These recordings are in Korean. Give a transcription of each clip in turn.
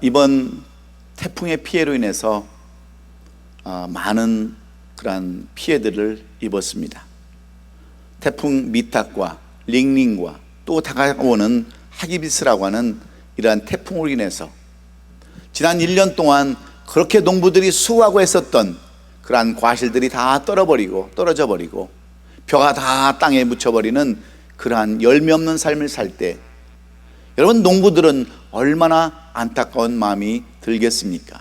이번 태풍의 피해로 인해서 많은 그러한 피해들을 입었습니다. 태풍 미탁과 링링과 또 다가오는 하기비스라고 하는 이러한 태풍으로 인해서 지난 1년 동안 그렇게 농부들이 수고하고 했었던 그러한 과실들이 다 떨어져 버리고 벼가 다 땅에 묻혀버리는 그러한 열매 없는 삶을 살 때 여러분, 농부들은 얼마나 안타까운 마음이 들겠습니까?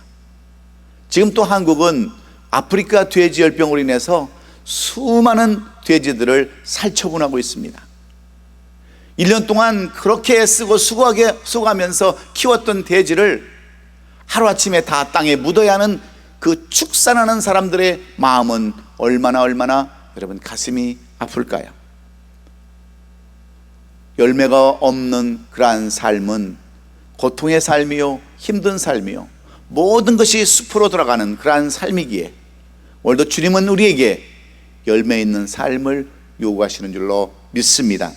지금 또 한국은 아프리카 돼지열병으로 인해서 수많은 돼지들을 살처분하고 있습니다. 1년 동안 그렇게 애쓰고 수고하면서 키웠던 돼지를 하루아침에 다 땅에 묻어야 하는 그 축산하는 사람들의 마음은 얼마나 여러분 가슴이 아플까요? 열매가 없는 그러한 삶은 고통의 삶이요, 힘든 삶이요, 모든 것이 숲으로 돌아가는 그러한 삶이기에 오늘도 주님은 우리에게 열매 있는 삶을 요구하시는 줄로 믿습니다.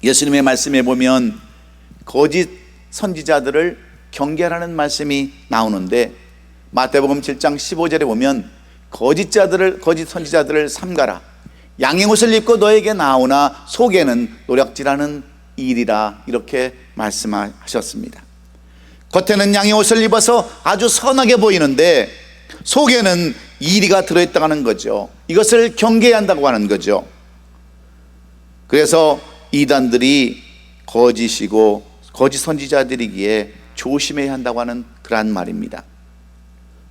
예수님의 말씀에 보면 거짓 선지자들을 경계하라는 말씀이 나오는데 마태복음 7장 15절에 보면 거짓 선지자들을 삼가라. 양의 옷을 입고 너에게 나오나 속에는 노략질하는 일이라, 이렇게 말씀하셨습니다. 겉에는 양의 옷을 입어서 아주 선하게 보이는데 속에는 이리가 들어있다고 하는 거죠. 이것을 경계해야 한다고 하는 거죠. 그래서 이단들이 거짓이고 거짓 선지자들이기에 조심해야 한다고 하는 그러한 말입니다.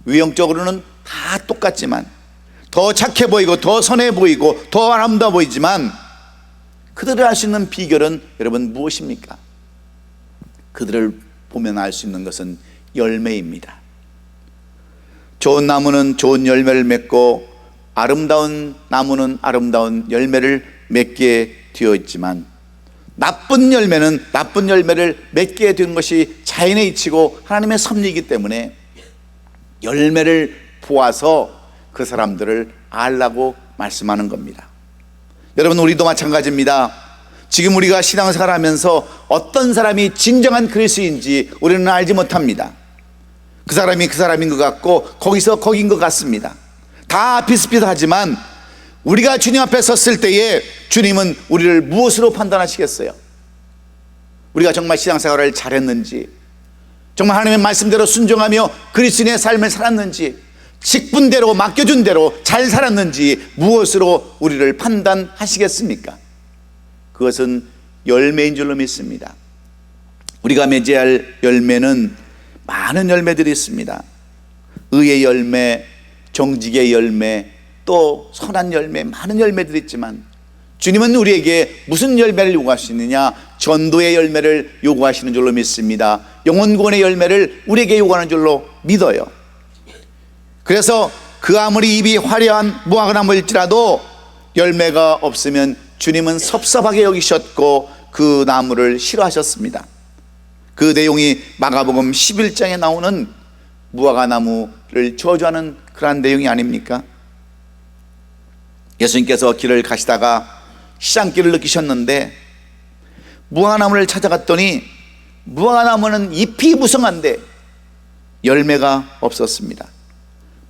외형적으로는 다 똑같지만, 더 착해 보이고 더 선해 보이고 더 아름다워 보이지만 그들을 알 수 있는 비결은 여러분 무엇입니까? 그들을 보면 알 수 있는 것은 열매입니다. 좋은 나무는 좋은 열매를 맺고 아름다운 나무는 아름다운 열매를 맺게 되어 있지만 나쁜 열매는 나쁜 열매를 맺게 되는 것이 자연의 이치고 하나님의 섭리이기 때문에 열매를 보아서 그 사람들을 알라고 말씀하는 겁니다. 여러분, 우리도 마찬가지입니다. 지금 우리가 신앙생활을 하면서 어떤 사람이 진정한 그리스도인지 우리는 알지 못합니다. 그 사람이 그 사람인 것 같고 거기서 거긴 것 같습니다. 다 비슷비슷하지만 우리가 주님 앞에 섰을 때에 주님은 우리를 무엇으로 판단하시겠어요? 우리가 정말 신앙생활을 잘했는지, 정말 하나님의 말씀대로 순종하며 그리스도인의 삶을 살았는지, 직분대로 맡겨준 대로 잘 살았는지 무엇으로 우리를 판단하시겠습니까? 그것은 열매인 줄로 믿습니다. 우리가 맺어야 할 열매는 많은 열매들이 있습니다. 의의 열매, 정직의 열매, 또 선한 열매, 많은 열매들이 있지만 주님은 우리에게 무슨 열매를 요구하시느냐? 전도의 열매를 요구하시는 줄로 믿습니다. 영혼구원의 열매를 우리에게 요구하는 줄로 믿어요. 그래서 그 아무리 입이 화려한 무화과나무일지라도 열매가 없으면 주님은 섭섭하게 여기셨고 그 나무를 싫어하셨습니다. 그 내용이 마가복음 11장에 나오는 무화과나무를 저주하는 그러한 내용이 아닙니까? 예수님께서 길을 가시다가 시장길을 느끼셨는데 무화과나무를 찾아갔더니 무화과나무는 잎이 무성한데 열매가 없었습니다.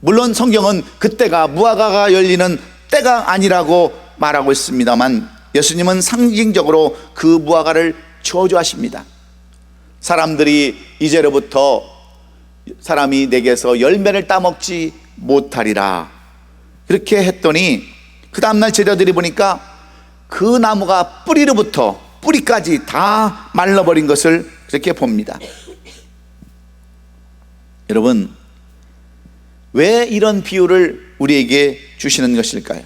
물론 성경은 그때가 무화과가 열리는 때가 아니라고 말하고 있습니다만 예수님은 상징적으로 그 무화과를 저주하십니다. 사람들이 이제로부터 사람이 내게서 열매를 따먹지 못하리라, 그렇게 했더니 그 다음날 제자들이 보니까 그 나무가 뿌리로부터 뿌리까지 다 말라버린 것을 그렇게 봅니다. 여러분, 왜 이런 비유를 우리에게 주시는 것일까요?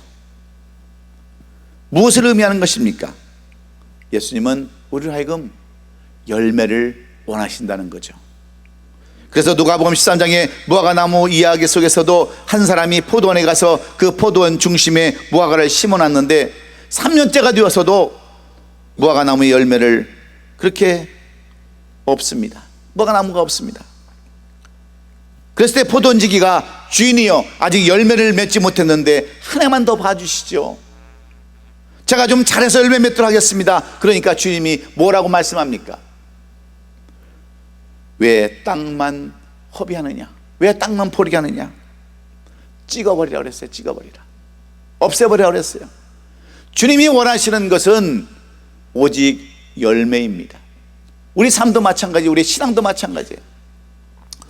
무엇을 의미하는 것입니까? 예수님은 우리를 하여금 열매를 원하신다는 거죠. 그래서 누가복음 13장의 무화과나무 이야기 속에서도 한 사람이 포도원에 가서 그 포도원 중심에 무화과를 심어놨는데 3년째가 되어서도 무화과나무의 열매를 그렇게 없습니다. 무화과나무가 없습니다. 그랬을 때 포도원지기가 주인이여, 아직 열매를 맺지 못했는데 한 해만 더 봐주시죠. 제가 좀 잘해서 열매 맺도록 하겠습니다. 그러니까 주님이 뭐라고 말씀합니까? 왜 땅만 허비하느냐? 왜 땅만 포르게 하느냐? 찍어버리라 그랬어요. 찍어버리라, 없애버리라 그랬어요. 주님이 원하시는 것은 오직 열매입니다. 우리 삶도 마찬가지, 우리 신앙도 마찬가지예요.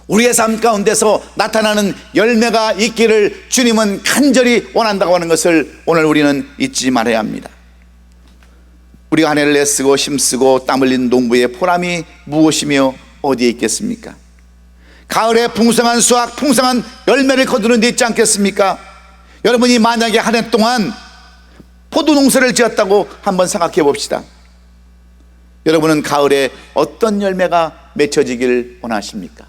우리의 삶 가운데서 나타나는 열매가 있기를 주님은 간절히 원한다고 하는 것을 오늘 우리는 잊지 말아야 합니다. 우리가 한 해를 애쓰고 힘쓰고 땀 흘린 농부의 보람이 무엇이며 어디에 있겠습니까? 가을에 풍성한 수확, 풍성한 열매를 거두는 데 있지 않겠습니까? 여러분이 만약에 한 해 동안 포도 농사를 지었다고 한번 생각해 봅시다. 여러분은 가을에 어떤 열매가 맺혀지기를 원하십니까?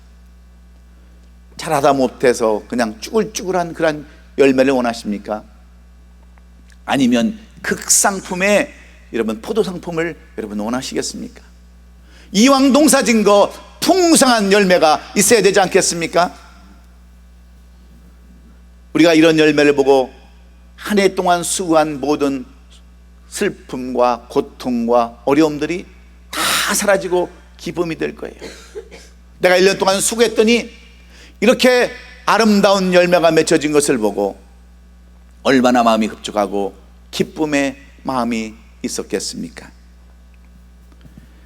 잘하다 못해서 그냥 쭈글쭈글한 그런 열매를 원하십니까? 아니면 극상품의 여러분 포도 상품을 여러분 원하시겠습니까? 이왕 농사진 거 풍성한 열매가 있어야 되지 않겠습니까? 우리가 이런 열매를 보고 한 해 동안 수고한 모든 슬픔과 고통과 어려움들이 다 사라지고 기쁨이 될 거예요. 내가 1년 동안 수고했더니 이렇게 아름다운 열매가 맺혀진 것을 보고 얼마나 마음이 흡족하고 기쁨의 마음이 있었겠습니까?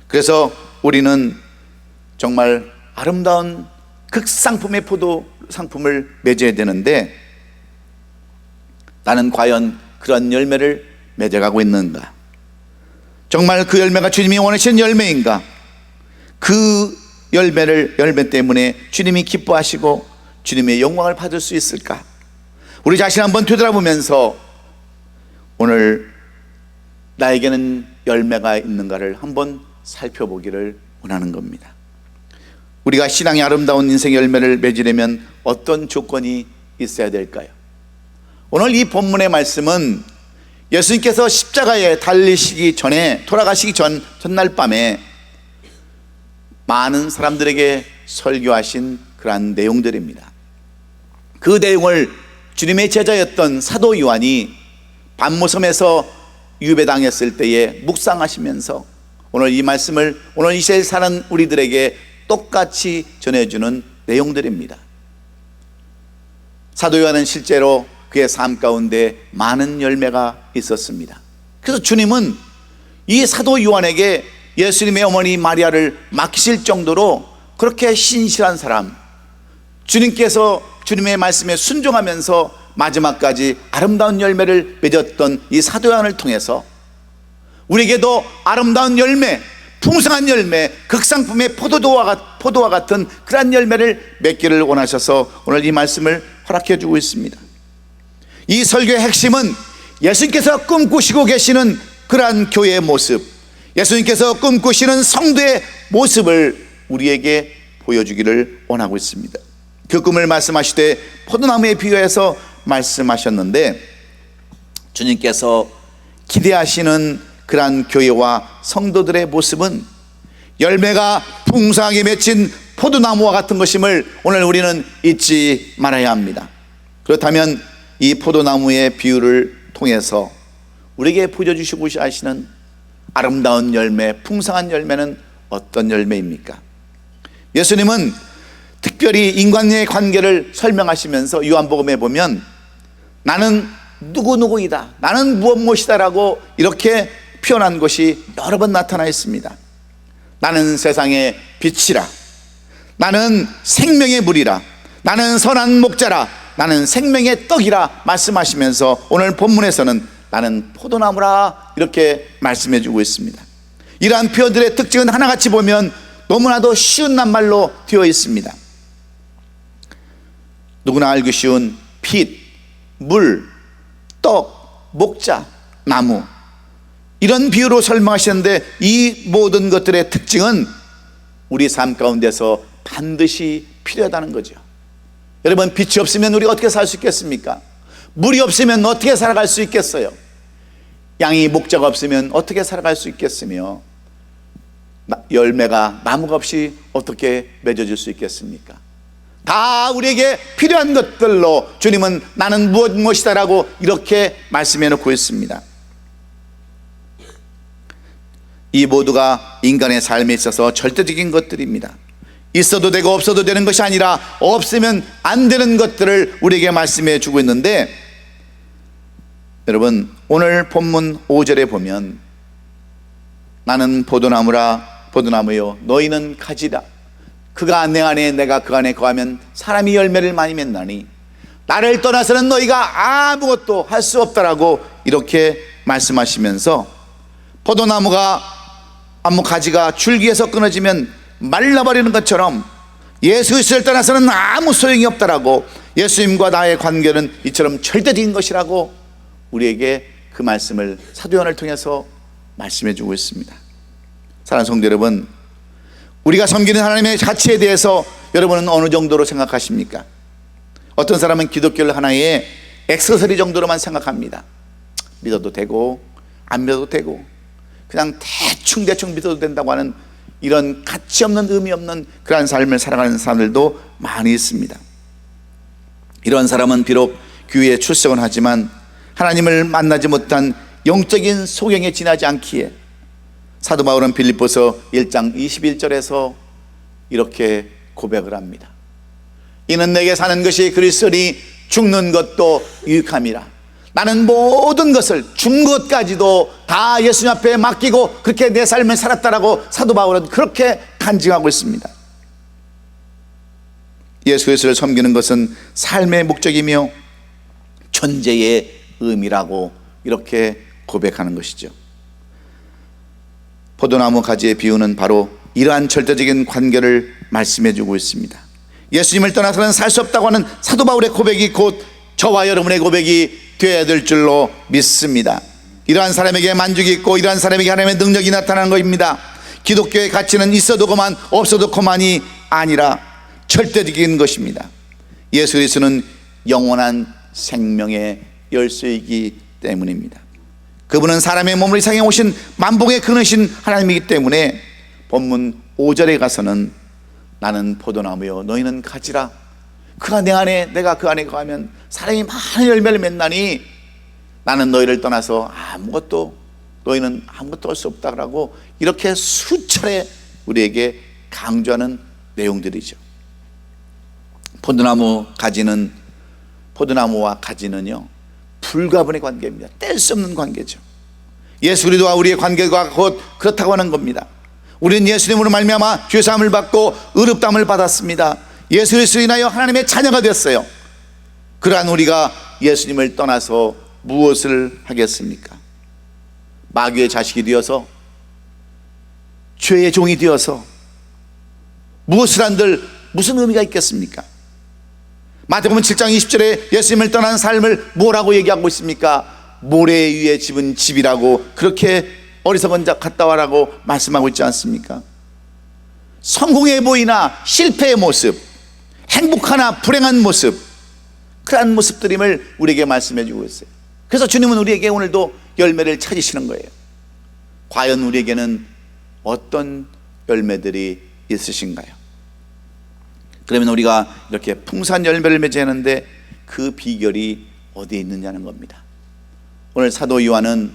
그래서 우리는 정말 아름다운 극상품의 포도 상품을 맺어야 되는데, 나는 과연 그런 열매를 맺어가고 있는가? 정말 그 열매가 주님이 원하시는 열매인가? 그 열매 때문에 주님이 기뻐하시고 주님의 영광을 받을 수 있을까? 우리 자신 한번 되돌아보면서 오늘 나에게는 열매가 있는가를 한번 살펴보기를 원하는 겁니다. 우리가 신앙의 아름다운 인생의 열매를 맺으려면 어떤 조건이 있어야 될까요? 오늘 이 본문의 말씀은 예수님께서 십자가에 달리시기 전에, 돌아가시기 전날 밤에 많은 사람들에게 설교하신 그러한 내용들입니다. 그 내용을 주님의 제자였던 사도 요한이 반모섬에서 유배당했을 때에 묵상하시면서 오늘 이 말씀을 오늘 이 시대에 사는 우리들에게 똑같이 전해주는 내용들입니다. 사도 요한은 실제로 그의 삶 가운데 많은 열매가 있었습니다. 그래서 주님은 이 사도 요한에게 예수님의 어머니 마리아를 맡기실 정도로 그렇게 신실한 사람, 주님께서 주님의 말씀에 순종하면서 마지막까지 아름다운 열매를 맺었던 이 사도 요한을 통해서 우리에게도 아름다운 열매, 풍성한 열매, 극상품의 포도와 같은 그러한 열매를 맺기를 원하셔서 오늘 이 말씀을 허락해 주고 있습니다. 이 설교의 핵심은 예수님께서 꿈꾸시고 계시는 그러한 교회의 모습, 예수님께서 꿈꾸시는 성도의 모습을 우리에게 보여주기를 원하고 있습니다. 그 꿈을 말씀하실 때 포도나무에 비유해서 말씀하셨는데, 주님께서 기대하시는 그러한 교회와 성도들의 모습은 열매가 풍성하게 맺힌 포도나무와 같은 것임을 오늘 우리는 잊지 말아야 합니다. 그렇다면 이 포도나무의 비유를 통해서 우리에게 보여주시고 하시는 아름다운 열매, 풍성한 열매는 어떤 열매입니까? 예수님은 특별히 인간의 관계를 설명하시면서 요한복음에 보면 나는 누구누구이다, 나는 무엇무엇이다라고 이렇게 표현한 것이 여러 번 나타나 있습니다. 나는 세상의 빛이라, 나는 생명의 물이라, 나는 선한 목자라, 나는 생명의 떡이라 말씀하시면서 오늘 본문에서는 나는 포도나무라 이렇게 말씀해 주고 있습니다. 이러한 표현들의 특징은 하나같이 보면 너무나도 쉬운 낱말로 되어 있습니다. 누구나 알기 쉬운 빛, 물, 떡, 목자, 나무, 이런 비유로 설명하시는데 이 모든 것들의 특징은 우리 삶 가운데서 반드시 필요하다는 거죠. 여러분, 빛이 없으면 우리가 어떻게 살 수 있겠습니까? 물이 없으면 어떻게 살아갈 수 있겠어요? 양이 목자가 없으면 어떻게 살아갈 수 있겠으며, 열매가 나무가 없이 어떻게 맺어질 수 있겠습니까? 다 우리에게 필요한 것들로 주님은 나는 무엇이다라고 이렇게 말씀해 놓고 있습니다. 이 모두가 인간의 삶에 있어서 절대적인 것들입니다. 있어도 되고 없어도 되는 것이 아니라 없으면 안 되는 것들을 우리에게 말씀해 주고 있는데, 여러분 오늘 본문 5절에 보면 나는 포도나무요 너희는 가지라. 그가 내 안에 내가 그 안에 거하면 사람이 열매를 많이 맺나니 나를 떠나서는 너희가 아무것도 할 수 없다라고 이렇게 말씀하시면서, 포도나무 가지가 줄기에서 끊어지면 말라버리는 것처럼 예수 그리스도를 떠나서는 아무 소용이 없다라고, 예수님과 나의 관계는 이처럼 절대적인 것이라고 우리에게 그 말씀을 사도 요한을 통해서 말씀해 주고 있습니다. 사랑하는 성도 여러분, 우리가 섬기는 하나님의 가치에 대해서 여러분은 어느 정도로 생각하십니까? 어떤 사람은 기독교를 하나의 액세서리 정도로만 생각합니다. 믿어도 되고 안 믿어도 되고 그냥 대충 믿어도 된다고 하는 이런 가치 없는, 의미 없는 그러한 삶을 살아가는 사람들도 많이 있습니다. 이런 사람은 비록 교회에 출석은 하지만 하나님을 만나지 못한 영적인 소경에 지나지 않기에 사도 바울은 빌립보서 1장 21절에서 이렇게 고백을 합니다. 이는 내게 사는 것이 그리스도니 죽는 것도 유익함이라. 나는 모든 것을, 죽는 것까지도 다 예수님 앞에 맡기고 그렇게 내 삶을 살았다라고 사도 바울은 그렇게 간증하고 있습니다. 예수 그리스도를 섬기는 것은 삶의 목적이며 존재의 의미라고 이렇게 고백하는 것이죠. 포도나무 가지의 비유는 바로 이러한 절대적인 관계를 말씀해 주고 있습니다. 예수님을 떠나서는 살 수 없다고 하는 사도 바울의 고백이 곧 저와 여러분의 고백이 되어야 될 줄로 믿습니다. 이러한 사람에게 만족이 있고 이러한 사람에게 하나님의 능력이 나타나는 것입니다. 기독교의 가치는 있어도 그만 없어도 그만이 아니라 절대적인 것입니다. 예수 그리스도는 영원한 생명의 열쇠이기 때문입니다. 그분은 사람의 몸을 이상해 오신 만복의 근원이신 하나님이기 때문에 본문 5절에 가서는 나는 포도나무요 너희는 가지라. 그가 내 안에 내가 그 안에 거하면 사람이 많은 열매를 맺나니 나는 너희를 떠나서 너희는 아무것도 할 수 없다라고 이렇게 수차례 우리에게 강조하는 내용들이죠. 포도나무와 가지는요 불가분의 관계입니다. 뗄 수 없는 관계죠. 예수 그리스도와 우리의 관계가 곧 그렇다고 하는 겁니다. 우리는 예수님으로 말미암아 죄사함을 받고 의롭다함을 받았습니다. 예수 그리스도로 인하여 하나님의 자녀가 되었어요. 그러한 우리가 예수님을 떠나서 무엇을 하겠습니까? 마귀의 자식이 되어서, 죄의 종이 되어서 무엇을 한들 무슨 의미가 있겠습니까? 마태복음 7장 20절에 예수님을 떠난 삶을 뭐라고 얘기하고 있습니까? 모래 위에 집은 집이라고, 그렇게 어리석은 자 갔다 와라고 말씀하고 있지 않습니까? 성공해 보이나 실패의 모습, 행복하나 불행한 모습, 그러한 모습들임을 우리에게 말씀해 주고 있어요. 그래서 주님은 우리에게 오늘도 열매를 찾으시는 거예요. 과연 우리에게는 어떤 열매들이 있으신가요? 그러면 우리가 이렇게 풍성한 열매를 맺어야 하는데 그 비결이 어디에 있느냐는 겁니다. 오늘 사도 요한은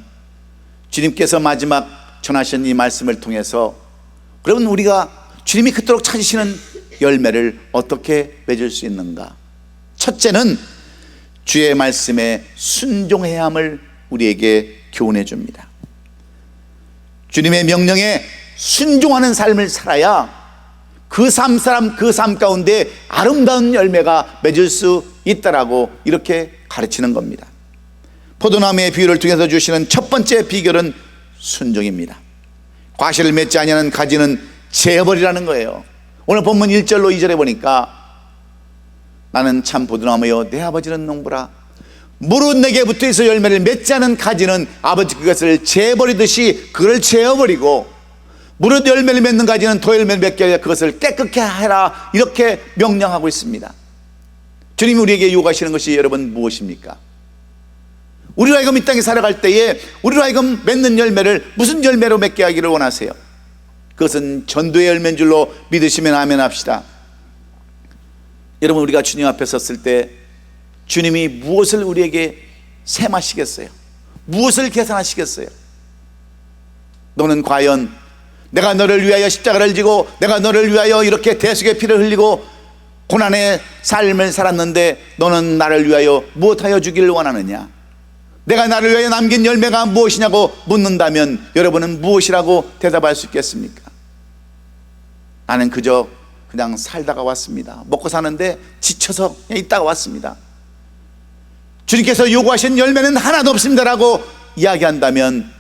주님께서 마지막 전하신 이 말씀을 통해서 그러면 우리가 주님이 그토록 찾으시는 열매를 어떻게 맺을 수 있는가? 첫째는 주의 말씀에 순종해야 함을 우리에게 교훈해 줍니다. 주님의 명령에 순종하는 삶을 살아야 그 삶 가운데 아름다운 열매가 맺을 수 있다라고 이렇게 가르치는 겁니다. 포도나무의 비유를 통해서 주시는 첫 번째 비결은 순종입니다. 과실을 맺지 아니하는 가지는 재버리라는 거예요. 오늘 본문 1절로 2절에 보니까 나는 참 포도나무요 내 아버지는 농부라. 무릇 내게 붙어있어 열매를 맺지 않은 가지는 아버지 그것을 재버리듯이 그걸 재어버리고, 무릇 열매를 맺는 가지는 더 열매를 맺게 하여 그것을 깨끗게 하라, 이렇게 명령하고 있습니다. 주님이 우리에게 요구하시는 것이 여러분 무엇입니까? 우리로 하여금 이 땅에 살아갈 때에 우리로 하여금 맺는 열매를 무슨 열매로 맺게 하기를 원하세요? 그것은 전도의 열매인 줄로 믿으시면 아멘 합시다. 여러분, 우리가 주님 앞에 섰을 때 주님이 무엇을 우리에게 셈하시겠어요? 무엇을 계산하시겠어요? 너는 과연 내가 너를 위하여 십자가를 지고 내가 너를 위하여 이렇게 대속의 피를 흘리고 고난의 삶을 살았는데 너는 나를 위하여 무엇하여 주기를 원하느냐? 내가 나를 위하여 남긴 열매가 무엇이냐고 묻는다면 여러분은 무엇이라고 대답할 수 있겠습니까? 나는 그냥 살다가 왔습니다. 먹고 사는데 지쳐서 그냥 있다가 왔습니다. 주님께서 요구하신 열매는 하나도 없습니다라고 이야기한다면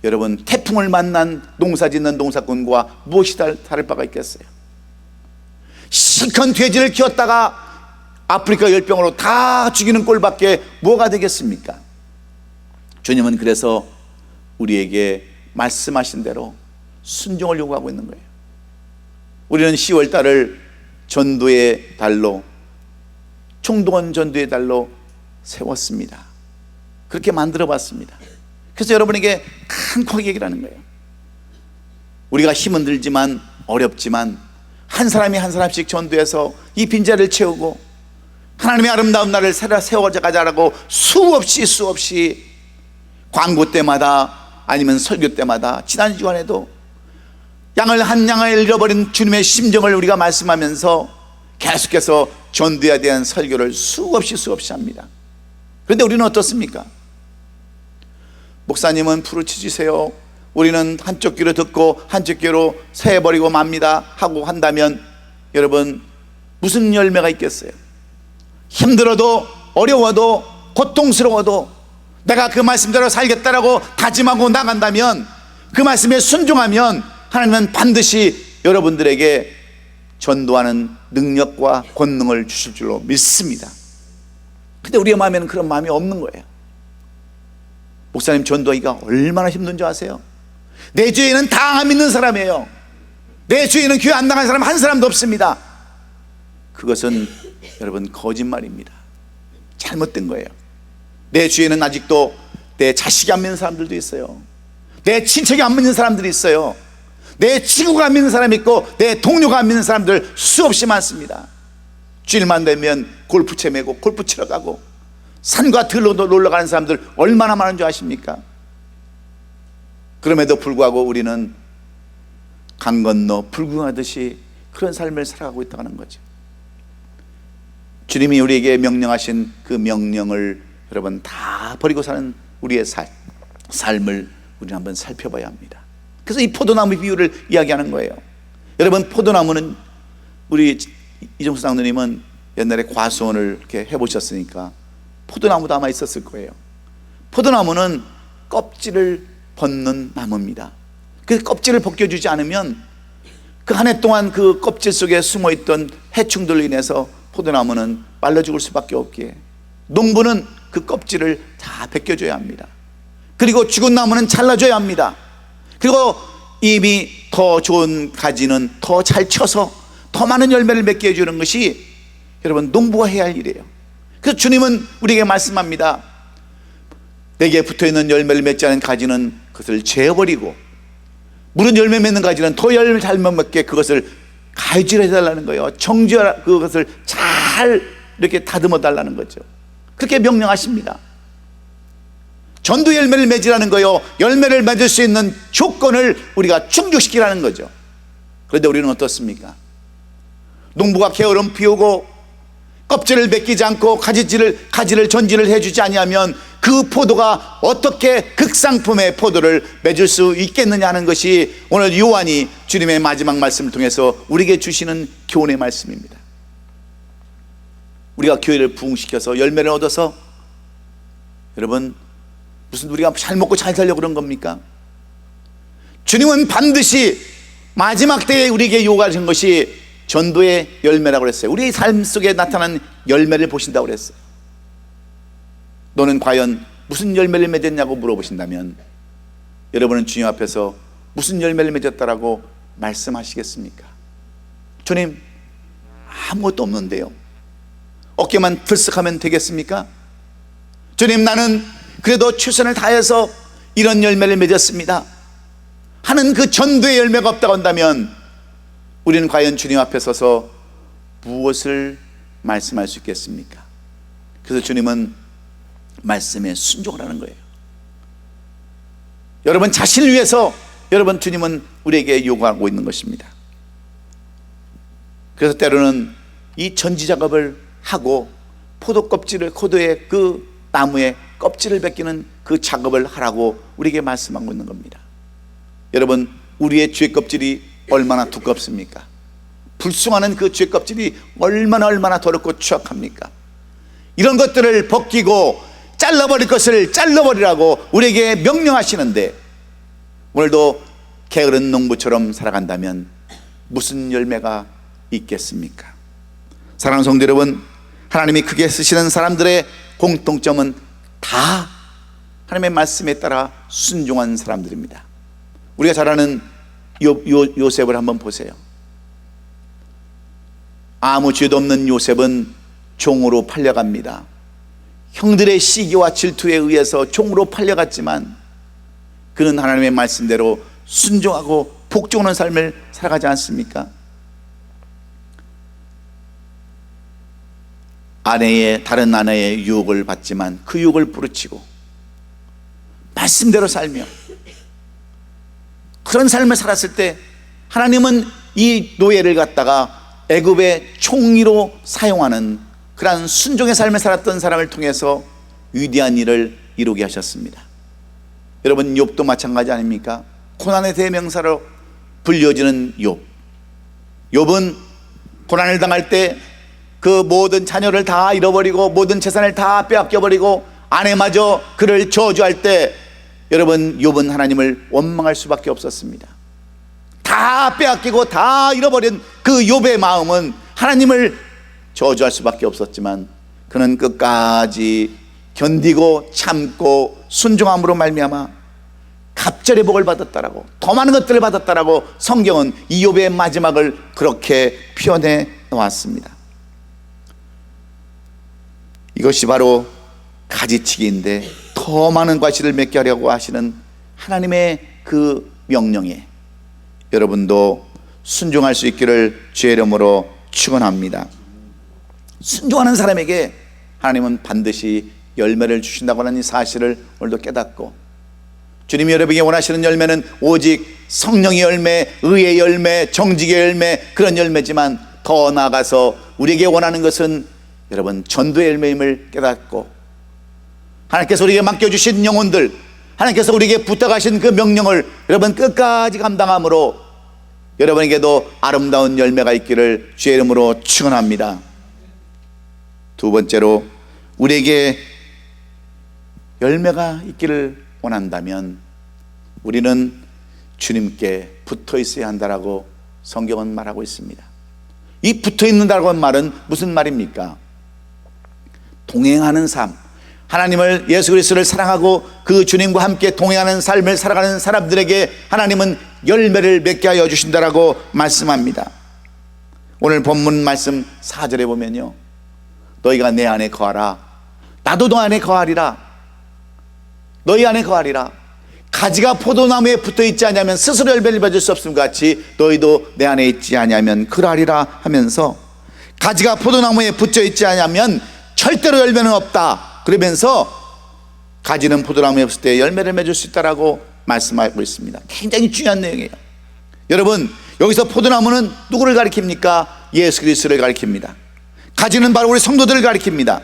여러분, 태풍을 만난 농사짓는 농사꾼과 무엇이 다를 바가 있겠어요? 시큰 돼지를 키웠다가 아프리카 열병으로 다 죽이는 꼴밖에 뭐가 되겠습니까? 주님은 그래서 우리에게 말씀하신 대로 순종을 요구하고 있는 거예요. 우리는 10월 달을 전도의 달로, 총동원 전도의 달로 세웠습니다. 그렇게 만들어 봤습니다. 그래서 여러분에게 간곡하게 얘기를 하는 거예요. 우리가 힘은 들지만 어렵지만 한 사람이 한 사람씩 전도해서 이 빈자리를 채우고 하나님의 아름다운 날을 세워가자라고 수없이 광고 때마다 아니면 설교 때마다, 지난 주간에도 한 양을 잃어버린 주님의 심정을 우리가 말씀하면서 계속해서 전도에 대한 설교를 수없이 합니다. 그런데 우리는 어떻습니까? 목사님은 부르짖으세요, 우리는 한쪽 귀로 듣고 한쪽 귀로 새버리고 맙니다 하고 한다면 여러분, 무슨 열매가 있겠어요? 힘들어도 어려워도 고통스러워도 내가 그 말씀대로 살겠다라고 다짐하고 나간다면, 그 말씀에 순종하면 하나님은 반드시 여러분들에게 전도하는 능력과 권능을 주실 줄로 믿습니다. 근데 우리의 마음에는 그런 마음이 없는 거예요. 목사님, 전도하기가 얼마나 힘든 줄 아세요? 내 주위에는 다 안 믿는 사람이에요. 내 주위에는 교회 안 나간 사람 한 사람도 없습니다. 그것은 여러분 거짓말입니다. 잘못된 거예요. 내 주위에는 아직도 내 자식이 안 믿는 사람들도 있어요. 내 친척이 안 믿는 사람들이 있어요. 내 친구가 안 믿는 사람이 있고 내 동료가 안 믿는 사람들 수없이 많습니다. 주일만 되면 골프채 메고 골프 치러 가고 산과 들로도 놀러 가는 사람들 얼마나 많은 줄 아십니까? 그럼에도 불구하고 우리는 강 건너 불구하듯이 그런 삶을 살아가고 있다는 거죠. 주님이 우리에게 명령하신 그 명령을 여러분 다 버리고 사는 우리의 삶을 우리는 한번 살펴봐야 합니다. 그래서 이 포도나무 비유를 이야기하는 거예요. 여러분, 포도나무는 우리 이종수 장로님은 옛날에 과수원을 이렇게 해보셨으니까 포도나무도 아마 있었을 거예요. 포도나무는 껍질을 벗는 나무입니다. 그 껍질을 벗겨주지 않으면 그 한 해 동안 그 껍질 속에 숨어있던 해충들로 인해서 포도나무는 말라 죽을 수밖에 없기에 농부는 그 껍질을 다 벗겨줘야 합니다. 그리고 죽은 나무는 잘라줘야 합니다. 그리고 이미 더 좋은 가지는 더 잘 쳐서 더 많은 열매를 맺게 해주는 것이 여러분 농부가 해야 할 일이에요. 그래서 주님은 우리에게 말씀합니다. 내게 붙어있는 열매를 맺지 않은 가지는 그것을 재버리고 무른 열매 맺는 가지는 더 열매 잘 맺게 그것을 가위질해 달라는 거예요. 정지하 그것을 잘 이렇게 다듬어 달라는 거죠. 그렇게 명령하십니다. 전도 열매를 맺으라는 거요, 열매를 맺을 수 있는 조건을 우리가 충족시키라는 거죠. 그런데 우리는 어떻습니까? 농부가 게으름 피우고 껍질을 벗기지 않고 가지를 전지를 해주지 아니하면 그 포도가 어떻게 극상품의 포도를 맺을 수 있겠느냐 하는 것이 오늘 요한이 주님의 마지막 말씀을 통해서 우리에게 주시는 교훈의 말씀입니다. 우리가 교회를 부흥시켜서 열매를 얻어서 여러분 무슨 우리가 잘 먹고 잘 살려고 그런 겁니까? 주님은 반드시 마지막 때에 우리에게 요구하신 것이 전도의 열매라고 그랬어요. 우리의 삶 속에 나타난 열매를 보신다고 그랬어요. 너는 과연 무슨 열매를 맺었냐고 물어보신다면 여러분은 주님 앞에서 무슨 열매를 맺었다라고 말씀하시겠습니까? 주님, 아무것도 없는데요. 어깨만 들썩하면 되겠습니까? 주님, 나는 그래도 최선을 다해서 이런 열매를 맺었습니다 하는 그 전도의 열매가 없다고 한다면 우리는 과연 주님 앞에 서서 무엇을 말씀할 수 있겠습니까? 그래서 주님은 말씀에 순종을 하는 거예요. 여러분 자신을 위해서 여러분, 주님은 우리에게 요구하고 있는 것입니다. 그래서 때로는 이 전지 작업을 하고 포도 껍질을, 포도의 그 나무의 껍질을 벗기는 그 작업을 하라고 우리에게 말씀하고 있는 겁니다. 여러분, 우리의 죄 껍질이 얼마나 두껍습니까? 불순하는 그 죄 껍질이 얼마나 더럽고 추악합니까? 이런 것들을 벗기고 잘라버릴 것을 잘라버리라고 우리에게 명령하시는데, 오늘도 게으른 농부처럼 살아간다면 무슨 열매가 있겠습니까? 사랑하는 성도 여러분, 하나님이 크게 쓰시는 사람들의 공통점은 다 하나님의 말씀에 따라 순종한 사람들입니다. 우리가 잘 아는 요셉을 한번 보세요. 아무 죄도 없는 요셉은 종으로 팔려갑니다. 형들의 시기와 질투에 의해서 종으로 팔려갔지만 그는 하나님의 말씀대로 순종하고 복종하는 삶을 살아가지 않습니까? 다른 아내의 유혹을 받지만 그 유혹을 부르치고 말씀대로 살며 그런 삶을 살았을 때 하나님은 이 노예를 갖다가 애굽의 총리로 사용하는 그러한 순종의 삶을 살았던 사람을 통해서 위대한 일을 이루게 하셨습니다. 여러분, 욥도 마찬가지 아닙니까? 고난의 대명사로 불려지는 욥. 욥은 고난을 당할 때 그 모든 자녀를 다 잃어버리고 모든 재산을 다 빼앗겨버리고 아내마저 그를 저주할 때, 여러분, 욥은 하나님을 원망할 수밖에 없었습니다. 다 빼앗기고 다 잃어버린 그 욥의 마음은 하나님을 저주할 수밖에 없었지만 그는 끝까지 견디고 참고 순종함으로 말미암아 갑절의 복을 받았다라고, 더 많은 것들을 받았다라고 성경은 이 욥의 마지막을 그렇게 표현해 놓았습니다. 이것이 바로 가지치기인데 더 많은 과실을 맺게 하려고 하시는 하나님의 그 명령에 여러분도 순종할 수 있기를 주의 이름으로 축원합니다. 순종하는 사람에게 하나님은 반드시 열매를 주신다고 하는 이 사실을 오늘도 깨닫고, 주님이 여러분에게 원하시는 열매는 오직 성령의 열매, 의의 열매, 정직의 열매, 그런 열매지만 더 나아가서 우리에게 원하는 것은 여러분 전도의 열매임을 깨닫고, 하나님께서 우리에게 맡겨주신 영혼들, 하나님께서 우리에게 부탁하신 그 명령을 여러분 끝까지 감당함으로 여러분에게도 아름다운 열매가 있기를 주의 이름으로 축원합니다. 두 번째로, 우리에게 열매가 있기를 원한다면 우리는 주님께 붙어 있어야 한다라고 성경은 말하고 있습니다. 이 붙어 있는다고 하는 말은 무슨 말입니까? 동행하는 삶, 하나님을, 예수 그리스도를 사랑하고 그 주님과 함께 동행하는 삶을 살아가는 사람들에게 하나님은 열매를 맺게 하여 주신다라고 말씀합니다. 오늘 본문 말씀 4절에 보면요, 너희가 내 안에 거하라, 나도 너 안에 거하리라. 너희 안에 거하리라. 가지가 포도나무에 붙어 있지 않으면 스스로 열매를 맺을 수 없음 같이 너희도 내 안에 있지 않으면 그러하리라 하면서, 가지가 포도나무에 붙어 있지 않으면 절대로 열매는 없다. 그러면서 가지는 포도나무에 없을 때 열매를 맺을 수 있다라고 말씀하고 있습니다. 굉장히 중요한 내용이에요. 여러분, 여기서 포도나무는 누구를 가리킵니까? 예수 그리스도를 가리킵니다. 가지는 바로 우리 성도들을 가리킵니다.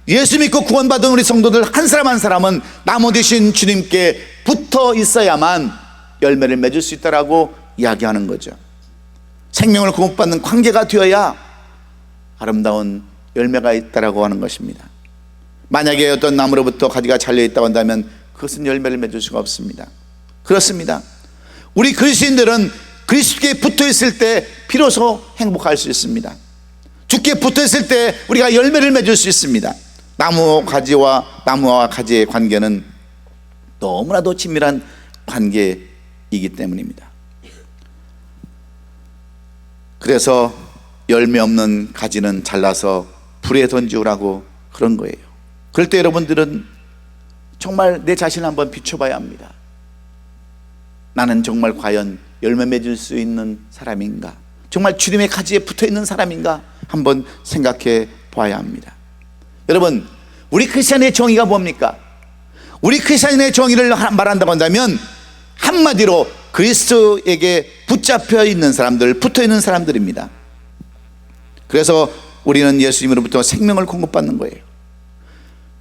예수 믿고 구원받은 우리 성도들 한 사람 한 사람은 나무 되신 주님께 붙어 있어야만 열매를 맺을 수 있다라고 이야기하는 거죠. 생명을 공급받는 관계가 되어야 아름다운 열매가 있다라고 하는 것입니다. 만약에 어떤 나무로부터 가지가 잘려 있다고 한다면 그것은 열매를 맺을 수가 없습니다. 그렇습니다. 우리 그리스도인들은 그리스도께 붙어 있을 때 비로소 행복할 수 있습니다. 주께 붙어 있을 때 우리가 열매를 맺을 수 있습니다. 나무와 가지의 관계는 너무나도 친밀한 관계이기 때문입니다. 그래서 열매 없는 가지는 잘라서 불에 던지우라고 그런 거예요. 그럴 때 여러분들은 정말 내 자신을 한번 비춰봐야 합니다. 나는 정말 과연 열매 맺을 수 있는 사람인가? 정말 주님의 가지에 붙어있는 사람인가? 한번 생각해 봐야 합니다. 여러분, 우리 크리스찬의 정의가 뭡니까? 우리 크리스찬의 정의를 말한다고 한다면 한마디로 그리스도에게 붙잡혀 있는 사람들, 붙어 있는 사람들입니다. 그래서 우리는 예수님으로부터 생명을 공급받는 거예요.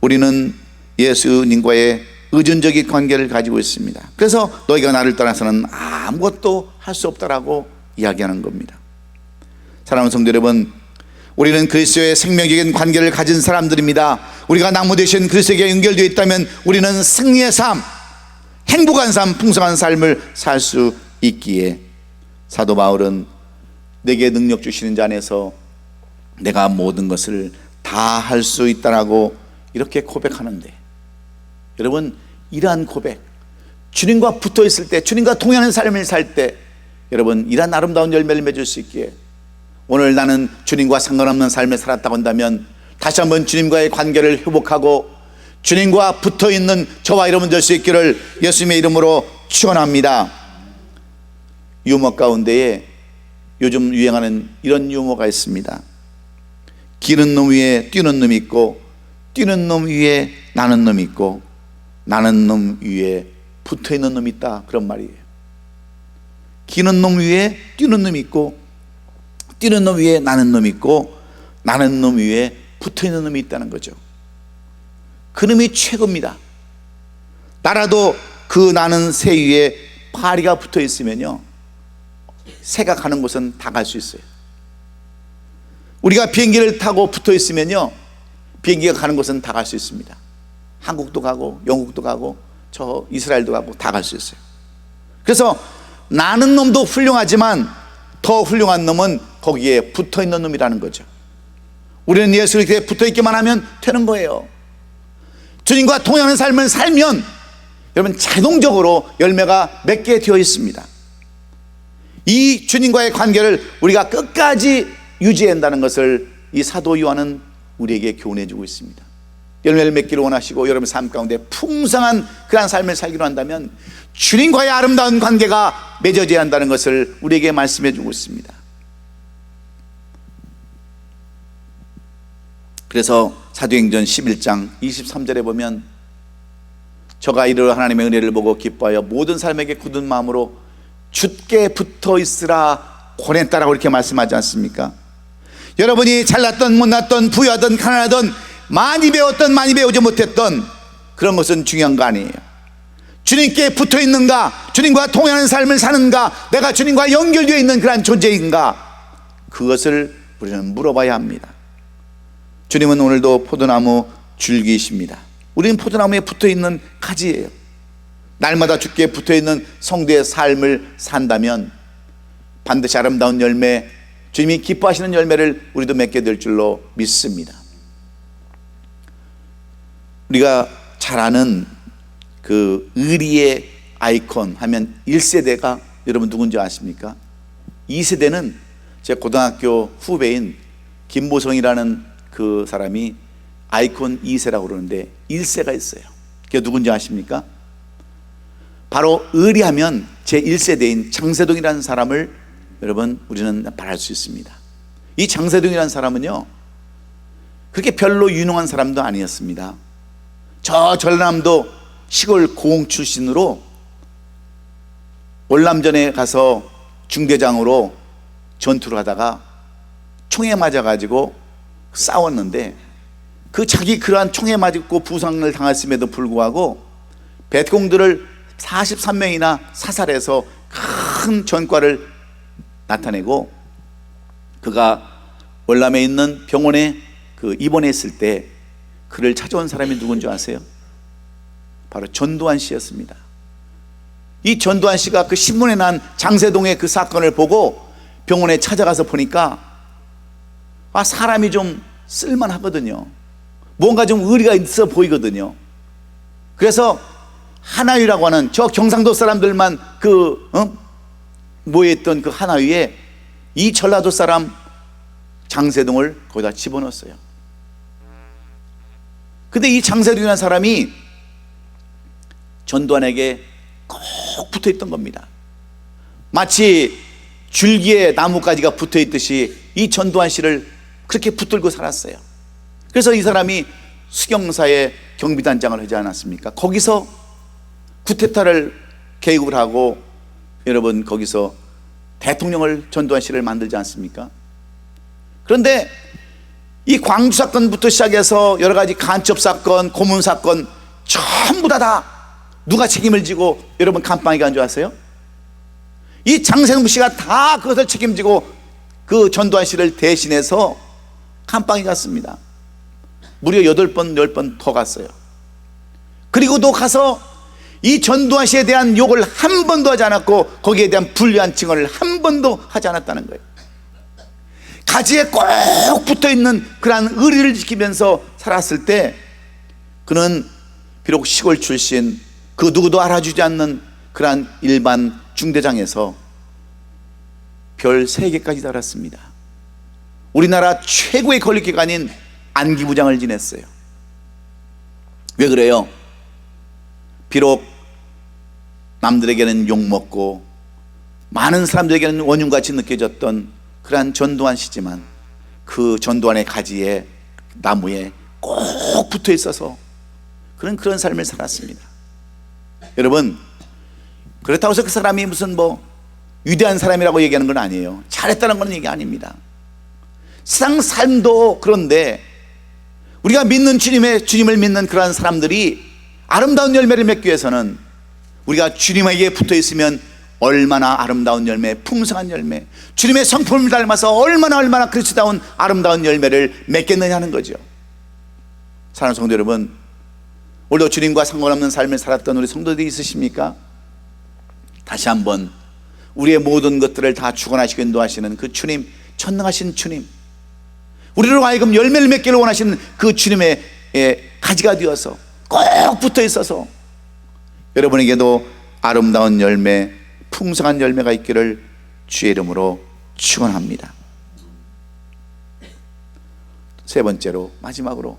우리는 예수님과의 의존적인 관계를 가지고 있습니다. 그래서 너희가 나를 떠나서는 아무것도 할 수 없다라고 이야기하는 겁니다. 사랑하는 성도 여러분, 우리는 그리스도의 생명적인 관계를 가진 사람들입니다. 우리가 나무 되신 그리스도에게 연결되어 있다면 우리는 승리의 삶, 행복한 삶, 풍성한 삶을 살 수 있기에 사도 바울은 내게 능력 주시는 자 안에서 내가 모든 것을 다 할 수 있다라고 이렇게 고백하는데, 여러분, 이러한 고백, 주님과 붙어 있을 때, 주님과 동행하는 삶을 살 때 여러분 이러한 아름다운 열매를 맺을 수 있기에, 오늘 나는 주님과 상관없는 삶을 살았다고 한다면 다시 한번 주님과의 관계를 회복하고 주님과 붙어 있는 저와 여러분 될 수 있기를 예수님의 이름으로 축원합니다. 유머 가운데에 요즘 유행하는 이런 유머가 있습니다. 기는 놈 위에 뛰는 놈이 있고, 뛰는 놈 위에 나는 놈이 있고, 나는 놈 위에 붙어 있는 놈이 있다, 그런 말이에요. 기는 놈 위에 뛰는 놈이 있고, 뛰는 놈 위에 나는 놈이 있고, 나는 놈 위에 붙어 있는 놈이 있다는 거죠. 그 놈이 최고입니다. 나라도 그 나는 새 위에 파리가 붙어 있으면요, 새가 가는 곳은 다 갈 수 있어요. 우리가 비행기를 타고 붙어 있으면요, 비행기가 가는 곳은 다 갈 수 있습니다. 한국도 가고 영국도 가고 저 이스라엘도 가고 다 갈 수 있어요. 그래서 나는 놈도 훌륭하지만 더 훌륭한 놈은 거기에 붙어 있는 놈이라는 거죠. 우리는 예수 그리스도에 붙어 있기만 하면 되는 거예요. 주님과 동행하는 삶을 살면 여러분 자동적으로 열매가 맺게 되어 있습니다. 이 주님과의 관계를 우리가 끝까지 유지해야 한다는 것을 이 사도 요한은 우리에게 교훈해 주고 있습니다. 열매를 맺기를 원하시고 여러분 삶 가운데 풍성한 그런 삶을 살기로 한다면 주님과의 아름다운 관계가 맺어져야 한다는 것을 우리에게 말씀해 주고 있습니다. 그래서 사도행전 11장 23절에 보면 저가 이르러 하나님의 은혜를 보고 기뻐하여 모든 사람에게 굳은 마음으로 주께 붙어 있으라 권했다라고 이렇게 말씀하지 않습니까? 여러분이 잘났던 못났던 부유하던 가난하던 많이 배웠던 많이 배우지 못했던 그런 것은 중요한 거 아니에요. 주님께 붙어 있는가, 주님과 동행하는 삶을 사는가, 내가 주님과 연결되어 있는 그런 존재인가, 그것을 우리는 물어봐야 합니다. 주님은 오늘도 포도나무 줄기이십니다. 우리는 포도나무에 붙어 있는 가지예요. 날마다 주께 붙어 있는 성도의 삶을 산다면 반드시 아름다운 열매, 주님이 기뻐하시는 열매를 우리도 맺게 될 줄로 믿습니다. 우리가 잘 아는 그 의리의 아이콘 하면 1세대가 여러분 누군지 아십니까? 2세대는 제 고등학교 후배인 김보성이라는 그 사람이 아이콘 2세라고 그러는데 1세가 있어요. 그게 누군지 아십니까? 바로 의리하면 제 1세대인 장세동이라는 사람을 여러분 우리는 말할 수 있습니다. 이 장세동이라는 사람은요 그렇게 별로 유능한 사람도 아니었습니다. 저 전남도 시골 고흥 출신으로 월남전에 가서 중대장으로 전투를 하다가 총에 맞아가지고 싸웠는데 그 자기 그러한 총에 맞고 부상을 당했음에도 불구하고 백공들을 43명이나 사살해서 큰 전과를 나타내고 그가 월남에 있는 병원에 그 입원했을 때 그를 찾아온 사람이 누군지 아세요? 바로 전두환 씨였습니다. 이 전두환 씨가 그 신문에 난 장세동의 그 사건을 보고 병원에 찾아가서 보니까 사람이 좀 쓸만하거든요. 뭔가 좀 의리가 있어 보이거든요. 그래서 하나위라고 하는 저 경상도 사람들만 모여있던 그 하나위에 이 전라도 사람 장세동을 거기다 집어넣었어요. 근데 이 장세동이라는 사람이 전두환에게 꼭 붙어있던 겁니다. 마치 줄기에 나뭇가지가 붙어있듯이 이 전두환 씨를 그렇게 붙들고 살았어요. 그래서 이 사람이 수경사의 경비단장을 하지 않았습니까? 거기서 쿠데타를 계획을 하고 여러분 거기서 대통령을 전두환 씨를 만들지 않습니까? 그런데 이 광주 사건부터 시작해서 여러 가지 간첩 사건, 고문 사건 전부 다 누가 책임을 지고 여러분 감방에 간 줄 아세요? 이 장세동 씨가 다 그것을 책임지고 그 전두환 씨를 대신해서 감방에 갔습니다. 무려 8번, 10번 더 갔어요. 그리고도 가서 이 전두환 씨에 대한 욕을 한 번도 하지 않았고 거기에 대한 불리한 증언을 한 번도 하지 않았다는 거예요. 가지에 꼭 붙어있는 그러한 의리를 지키면서 살았을 때 그는 비록 시골 출신, 그 누구도 알아주지 않는 그러한 일반 중대장에서 별 3개까지 달았습니다. 우리나라 최고의 권력기관인 안기부장을 지냈어요. 왜 그래요? 비록 남들에게는 욕먹고 많은 사람들에게는 원흉같이 느껴졌던 그러한 전두환 씨지만 그 전두환의 가지에, 나무에 꼭 붙어 있어서 그런 삶을 살았습니다. 여러분, 그렇다고 해서 그 사람이 무슨 위대한 사람이라고 얘기하는 건 아니에요. 잘했다는 건 얘기 아닙니다. 세상 삶도 그런데 우리가 믿는 주님을 믿는 그러한 사람들이 아름다운 열매를 맺기 위해서는 우리가 주님에게 붙어 있으면 얼마나 아름다운 열매, 풍성한 열매, 주님의 성품을 닮아서 얼마나 그리스도다운 아름다운 열매를 맺겠느냐 하는 거죠. 사랑하는 성도 여러분, 오늘도 주님과 상관없는 삶을 살았던 우리 성도들이 있으십니까? 다시 한번 우리의 모든 것들을 다 주관하시고 인도하시는 그 주님, 전능하신 주님, 우리로 하여금 열매를 맺기를 원하시는 그 주님의 가지가 되어서 꼭 붙어 있어서 여러분에게도 아름다운 열매, 풍성한 열매가 있기를 주의 이름으로 축원합니다. 세 번째로, 마지막으로,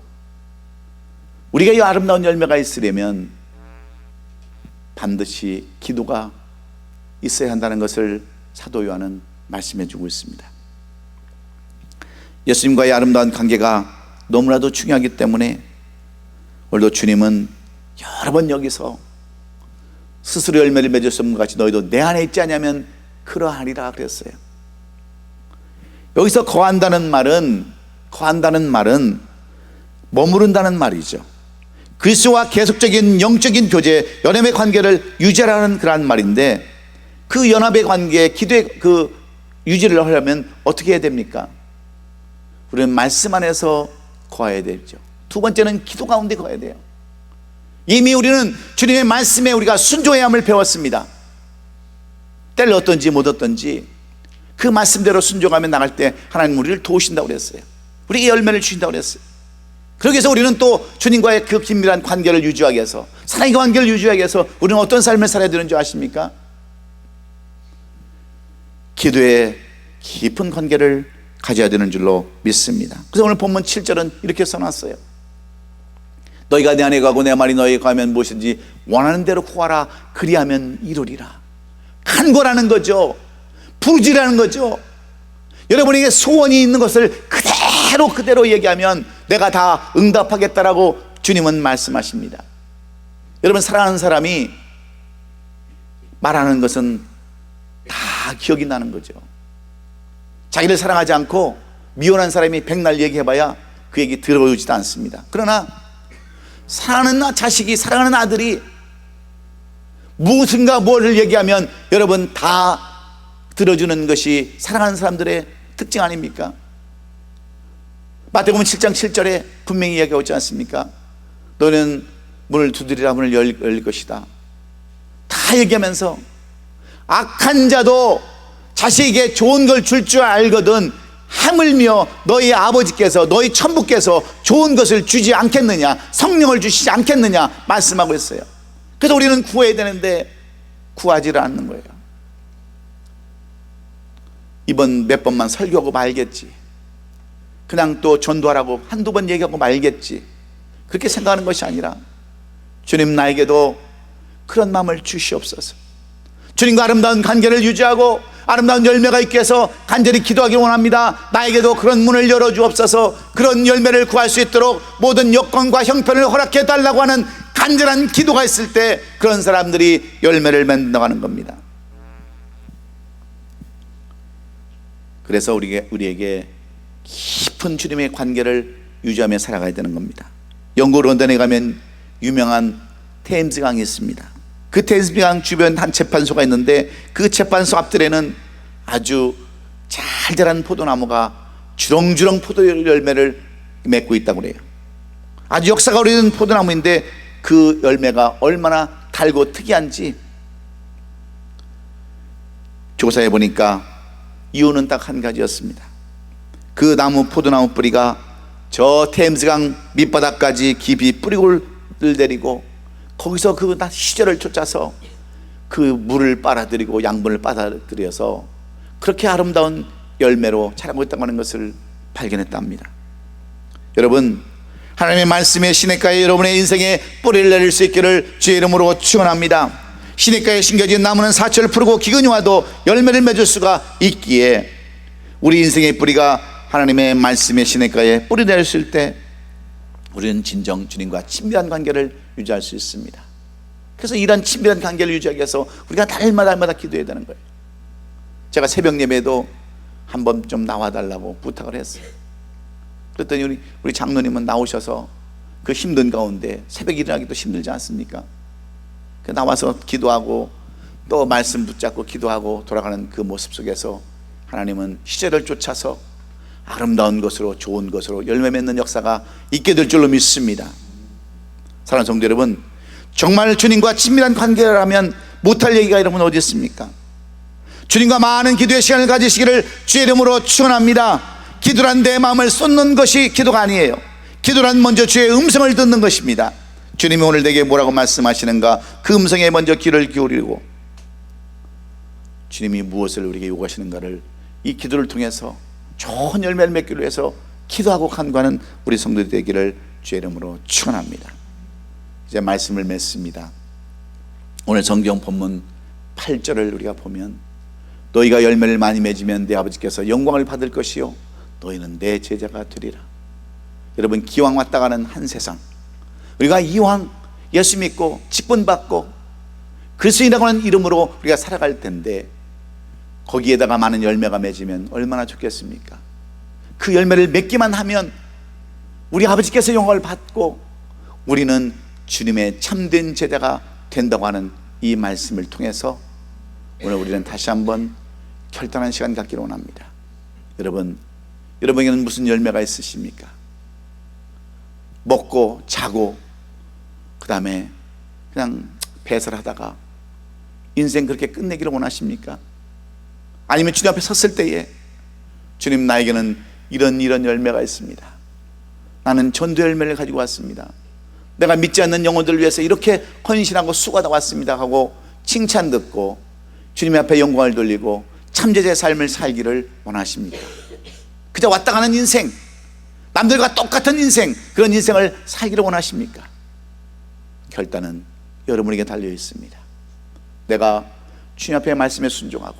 우리가 이 아름다운 열매가 있으려면 반드시 기도가 있어야 한다는 것을 사도 요한은 말씀해 주고 있습니다. 예수님과의 아름다운 관계가 너무나도 중요하기 때문에 오늘도 주님은 여러 번 여기서 스스로 열매를 맺을 수 없는 것 같이 너희도 내 안에 있지 않냐면 그러하리라 그랬어요. 여기서 거한다는 말은 머무른다는 말이죠. 그리스도와 계속적인 영적인 교제, 연합의 관계를 유지하라는 그런 말인데, 그 연합의 관계, 기도의 그 유지를 하려면 어떻게 해야 됩니까? 우리는 말씀 안에서 거해야 되죠. 두 번째는 기도 가운데 거해야 돼요. 이미 우리는 주님의 말씀에 우리가 순종해야 함을 배웠습니다. 때를 얻든지 못 얻든지 그 말씀대로 순종하며 나갈 때 하나님 우리를 도우신다고 그랬어요. 우리에게 열매를 주신다고 그랬어요. 그러기 위해서 우리는 또 주님과의 그 긴밀한 관계를 유지하기 위해서, 사랑의 관계를 유지하기 위해서 우리는 어떤 삶을 살아야 되는 줄 아십니까? 기도의 깊은 관계를 가져야 되는 줄로 믿습니다. 그래서 오늘 본문 7절은 이렇게 써놨어요. 너희가 내 안에 가고 내 말이 너희에 가면 무엇인지 원하는 대로 구하라. 그리하면 이루리라. 간구라는 거죠. 부르짖으라는 거죠. 여러분에게 소원이 있는 것을 그대로 얘기하면 내가 다 응답하겠다라고 주님은 말씀하십니다. 여러분, 사랑하는 사람이 말하는 것은 다 기억이 나는 거죠. 자기를 사랑하지 않고 미워하는 사람이 백날 얘기해봐야 그 얘기 들어오지도 않습니다. 그러나 사랑하는 자식이, 사랑하는 아들이 무엇인가 뭐를 얘기하면 여러분 다 들어주는 것이 사랑하는 사람들의 특징 아닙니까? 마태복음 7장 7절에 분명히 이야기하고 있지 않습니까? 너는 문을 두드리라 문을 열릴 것이다. 다 얘기하면서 악한 자도 자식에게 좋은 걸 줄 줄 알거든 하물며 너희 아버지께서, 너희 천부께서 좋은 것을 주지 않겠느냐, 성령을 주시지 않겠느냐 말씀하고 있어요. 그래서 우리는 구해야 되는데 구하지를 않는 거예요. 이번 몇 번만 설교하고 말겠지, 그냥 또 전도하라고 한두 번 얘기하고 말겠지, 그렇게 생각하는 것이 아니라 주님 나에게도 그런 마음을 주시옵소서. 주님과 아름다운 관계를 유지하고 아름다운 열매가 있게 해서 간절히 기도하기 원합니다. 나에게도 그런 문을 열어주옵소서. 그런 열매를 구할 수 있도록 모든 여건과 형편을 허락해 달라고 하는 간절한 기도가 있을 때 그런 사람들이 열매를 맺어가는 겁니다. 그래서 우리에게 깊은 주님의 관계를 유지하며 살아가야 되는 겁니다. 영국 런던에 가면 유명한 템즈강이 있습니다. 그 템즈강 주변 한 재판소가 있는데 그 재판소 앞들에는 아주 잘 자란 포도나무가 주렁주렁 포도 열매를 맺고 있다고 그래요. 아주 역사가 오래된 포도나무인데 그 열매가 얼마나 달고 특이한지 조사해 보니까 이유는 딱 한 가지였습니다. 그 포도나무 뿌리가 저 템즈강 밑바닥까지 깊이 뿌리를 내리고 거기서 그 시절을 쫓아서 그 물을 빨아들이고 양분을 빨아들여서 그렇게 아름다운 열매로 자라고 있다고 하는 것을 발견했답니다. 여러분, 하나님의 말씀의 시냇가에 여러분의 인생에 뿌리를 내릴 수 있기를 주의 이름으로 축원합니다. 시냇가에 심겨진 나무는 사철을 푸르고 기근이 와도 열매를 맺을 수가 있기에 우리 인생의 뿌리가 하나님의 말씀의 시냇가에 뿌리 내렸을 때 우리는 진정 주님과 친밀한 관계를 유지할 수 있습니다. 그래서 이런 친밀한 관계를 유지하기 위해서 우리가 날마다 기도해야 되는 거예요. 제가 새벽 예배도 한번 좀 나와달라고 부탁을 했어요. 그랬더니 우리 장로님은 나오셔서 그 힘든 가운데 새벽 일어나기도 힘들지 않습니까? 나와서 기도하고 또 말씀 붙잡고 기도하고 돌아가는 그 모습 속에서 하나님은 시절을 쫓아서 아름다운 것으로 좋은 것으로 열매 맺는 역사가 있게 될 줄로 믿습니다. 사랑하는 성도 여러분, 정말 주님과 친밀한 관계를 하면 못할 얘기가 여러분 어디 있습니까? 주님과 많은 기도의 시간을 가지시기를 주의 이름으로 축원합니다. 기도란 내 마음을 쏟는 것이 기도가 아니에요. 기도란 먼저 주의 음성을 듣는 것입니다. 주님이 오늘 내게 뭐라고 말씀하시는가, 그 음성에 먼저 귀를 기울이고 주님이 무엇을 우리에게 요구하시는가를 이 기도를 통해서 좋은 열매를 맺기로 해서 기도하고 간구하는 우리 성도들이 되기를 주의 이름으로 축원합니다. 이제 말씀을 맺습니다. 오늘 성경 본문 8절을 우리가 보면 너희가 열매를 많이 맺으면 내 아버지께서 영광을 받을 것이요 너희는 내 제자가 되리라. 여러분, 기왕 왔다 가는 한 세상, 우리가 이왕 예수 믿고 직분받고 그리스도인이라고 하는 이름으로 우리가 살아갈 텐데 거기에다가 많은 열매가 맺으면 얼마나 좋겠습니까? 그 열매를 맺기만 하면 우리 아버지께서 영광을 받고 우리는 주님의 참된 제자가 된다고 하는 이 말씀을 통해서 오늘 우리는 다시 한번 결단한 시간 갖기를 원합니다. 여러분에게는 무슨 열매가 있으십니까? 먹고 자고 그 다음에 그냥 배설하다가 인생 그렇게 끝내기를 원하십니까? 아니면 주님 앞에 섰을 때에 주님, 나에게는 이런 열매가 있습니다. 나는 전도 열매를 가지고 왔습니다. 내가 믿지 않는 영혼들을 위해서 이렇게 헌신하고 수고하다 왔습니다 하고 칭찬 듣고 주님 앞에 영광을 돌리고 참제자의 삶을 살기를 원하십니까? 그저 왔다 가는 인생, 남들과 똑같은 인생, 그런 인생을 살기를 원하십니까? 결단은 여러분에게 달려 있습니다. 내가 주님 앞에 말씀에 순종하고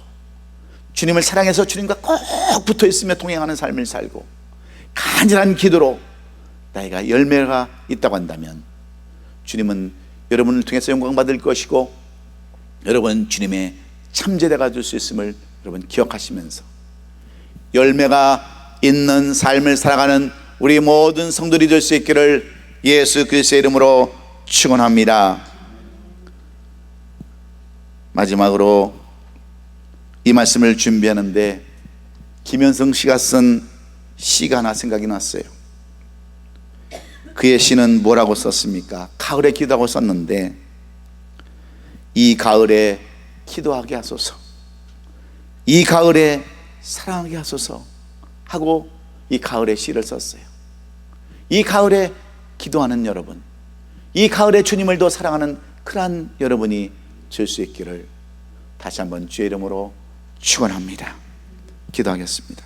주님을 사랑해서 주님과 꼭 붙어 있으며 동행하는 삶을 살고 간절한 기도로 나이가 열매가 있다고 한다면 주님은 여러분을 통해서 영광 받을 것이고 여러분 주님의 참제자가 될 수 있음을 여러분 기억하시면서 열매가 있는 삶을 살아가는 우리 모든 성도들이 될 수 있기를 예수 그리스도의 이름으로 축원합니다. 마지막으로 이 말씀을 준비하는데 김현성 씨가 쓴 시가 하나 생각이 났어요. 그의 시는 뭐라고 썼습니까? 가을에 기도하고 썼는데 이 가을에 기도하게 하소서, 이 가을에 사랑하게 하소서 하고 이 가을에 시를 썼어요. 이 가을에 기도하는 여러분, 이 가을에 주님을 더 사랑하는 그러한 여러분이 될 수 있기를 다시 한번 주의 이름으로 축원합니다. 기도하겠습니다.